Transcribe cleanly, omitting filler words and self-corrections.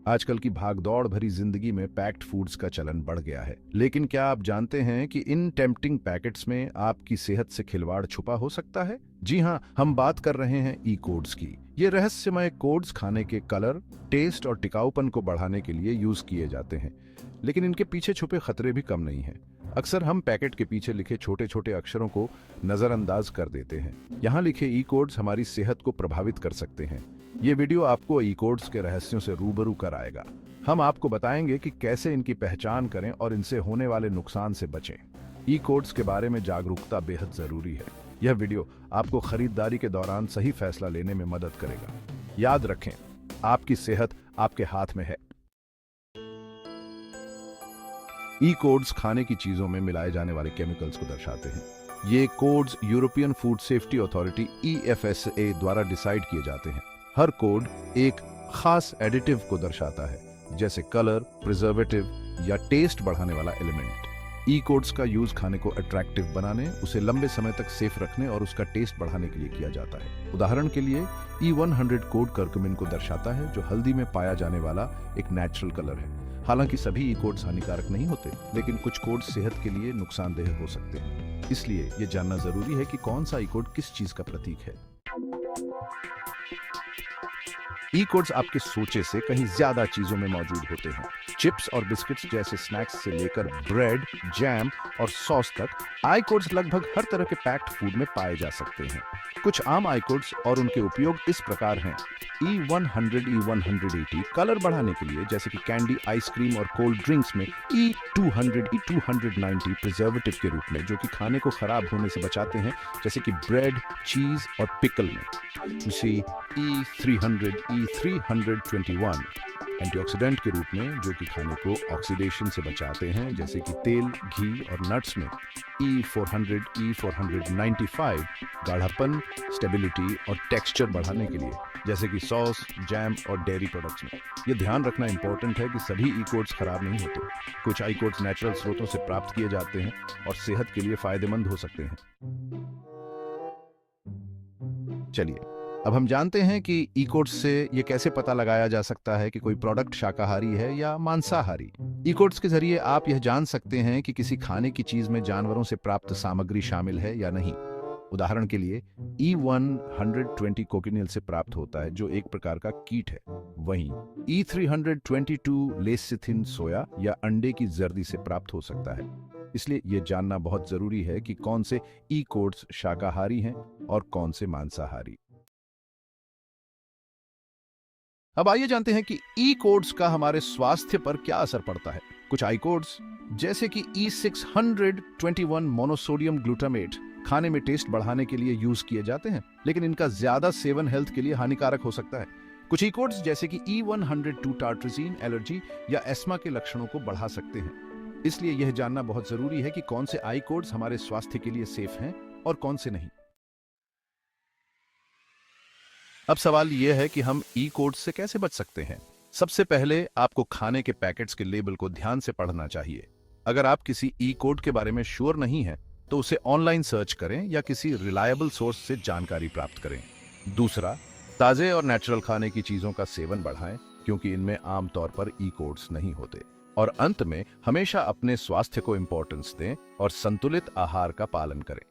आजकल की भागदौड़ भरी जिंदगी में पैक्ड फूड्स का चलन बढ़ गया है, लेकिन क्या आप जानते हैं कि इन टेम्पटिंग पैकेट्स में आपकी सेहत से खिलवाड़ छुपा हो सकता है? जी हाँ, हम बात कर रहे हैं ई कोड्स की। ये रहस्यमय कोड्स खाने के कलर, टेस्ट और टिकाऊपन को बढ़ाने के लिए यूज किए जाते हैं, लेकिन इनके पीछे छुपे खतरे भी कम नहीं हैं। अक्सर हम पैकेट के पीछे लिखे छोटे छोटे अक्षरों को नजरअंदाज कर देते हैं। यहाँ लिखे ई कोड्स हमारी सेहत को प्रभावित कर सकते हैं। ये वीडियो आपको ई कोड्स के रहस्यों से रूबरू कराएगा। हम आपको बताएंगे कि कैसे इनकी पहचान करें और इनसे होने वाले नुकसान से बचें। ई कोड्स के बारे में जागरूकता बेहद जरूरी है। यह वीडियो आपको खरीदारी के दौरान सही फैसला लेने में मदद करेगा। याद रखें, आपकी सेहत आपके हाथ में है। ई कोड्स खाने की चीजों में मिलाए जाने वाले केमिकल्स को दर्शाते हैं। ये codes European food safety authority EFSA द्वारा डिसाइड किए जाते हैं। हर कोड एक खास एडिटिव को दर्शाता है, जैसे कलर, प्रिजर्वेटिव या टेस्ट बढ़ाने वाला एलिमेंट। ई कोड्स का यूज खाने को अट्रैक्टिव बनाने, उसे लंबे समय तक सेफ रखने और उसका टेस्ट बढ़ाने के लिए किया जाता है। उदाहरण के लिए E100 कोड कर्कुमिन को दर्शाता है, जो हल्दी में पाया जाने वाला एक नेचुरल कलर है। हालांकि सभी ई कोड्स हानिकारक नहीं होते, लेकिन कुछ कोड्स सेहत के लिए नुकसानदेह हो सकते हैं। इसलिए यह जानना जरूरी है कि कौन सा ई कोड किस चीज का प्रतीक है। ई कोड्स आपके सोचे से कहीं ज्यादा चीजों में मौजूद होते हैं। चिप्स और बिस्किट्स जैसे स्नैक्स से लेकर ब्रेड, जैम और सॉस तक आई कोड्स लगभग हर तरह के पैक्ड फूड में पाए जा सकते हैं। कुछ आम आई कोड्स और उनके उपयोग इस प्रकार हैं। E100, E180 कलर बढ़ाने के लिए, जैसे कि कैंडी, आइसक्रीम और कोल्ड ड्रिंक्स में। E200, E290 प्रिजर्वेटिव के रूप में, जो कि खाने को खराब होने से बचाते हैं, जैसे कि ब्रेड, चीज और पिकल में। उसी E300, E321 एंटीऑक्सीडेंट के रूप में, जो कि खाने को ऑक्सीडेशन से बचाते हैं, जैसे कि तेल, घी और नट्स में। E400, E495 गाढ़ापन, स्टेबिलिटी और टेक्सचर बढ़ाने के लिए, जैसे कि सॉस, जैम और डेयरी प्रोडक्ट्स में। ये ध्यान रखना इंपॉर्टेंट है कि सभी ई कोड्स खराब नहीं होते। कुछ आई कोड्स नेचुरल स्रोतों से प्राप्त किए जाते हैं और सेहत के लिए फायदेमंद हो सकते हैं। चलिए, अब हम जानते हैं कि ई कोड्स से ये कैसे पता लगाया जा सकता है कि कोई प्रोडक्ट शाकाहारी है या मांसाहारी। ई कोड्स के जरिए आप यह जान सकते हैं कि किसी खाने की चीज में जानवरों से प्राप्त सामग्री शामिल है या नहीं। उदाहरण के लिए E120 कोकिनियल से प्राप्त होता है, जो एक प्रकार का कीट है। वहीं E322 लेसिथिन सोया या अंडे की जर्दी से प्राप्त हो सकता है। इसलिए यह जानना बहुत जरूरी है कि कौन से ई कोड्स शाकाहारी हैं और कौन से मांसाहारी। अब आइए जानते हैं कि ई कोड्स का हमारे स्वास्थ्य पर क्या असर पड़ता है। कुछ आई कोड्स, जैसे कि E621 मोनोसोडियम ग्लूटामेट, खाने में टेस्ट बढ़ाने के लिए यूज किए जाते हैं, लेकिन इनका ज्यादा सेवन हेल्थ के लिए हानिकारक हो सकता है। कुछ ई कोड्स, जैसे कि E102 टार्ट्रिजीन, एलर्जी या एस्मा के लक्षणों को बढ़ा सकते हैं। इसलिए यह जानना बहुत जरूरी है कि कौन से आई कोड्स हमारे स्वास्थ्य के लिए सेफ हैं और कौन से नहीं। अब सवाल यह है कि हम ई कोड्स से कैसे बच सकते हैं। सबसे पहले आपको खाने के पैकेट्स के लेबल को ध्यान से पढ़ना चाहिए। अगर आप किसी ई कोड के बारे में श्योर नहीं हैं, तो उसे ऑनलाइन सर्च करें या किसी रिलायबल सोर्स से जानकारी प्राप्त करें। दूसरा, ताजे और नेचुरल खाने की चीजों का सेवन बढ़ाएं, क्योंकि इनमें आमतौर पर ई कोड्स नहीं होते। और अंत में, हमेशा अपने स्वास्थ्य को इंपॉर्टेंस दें और संतुलित आहार का पालन करें।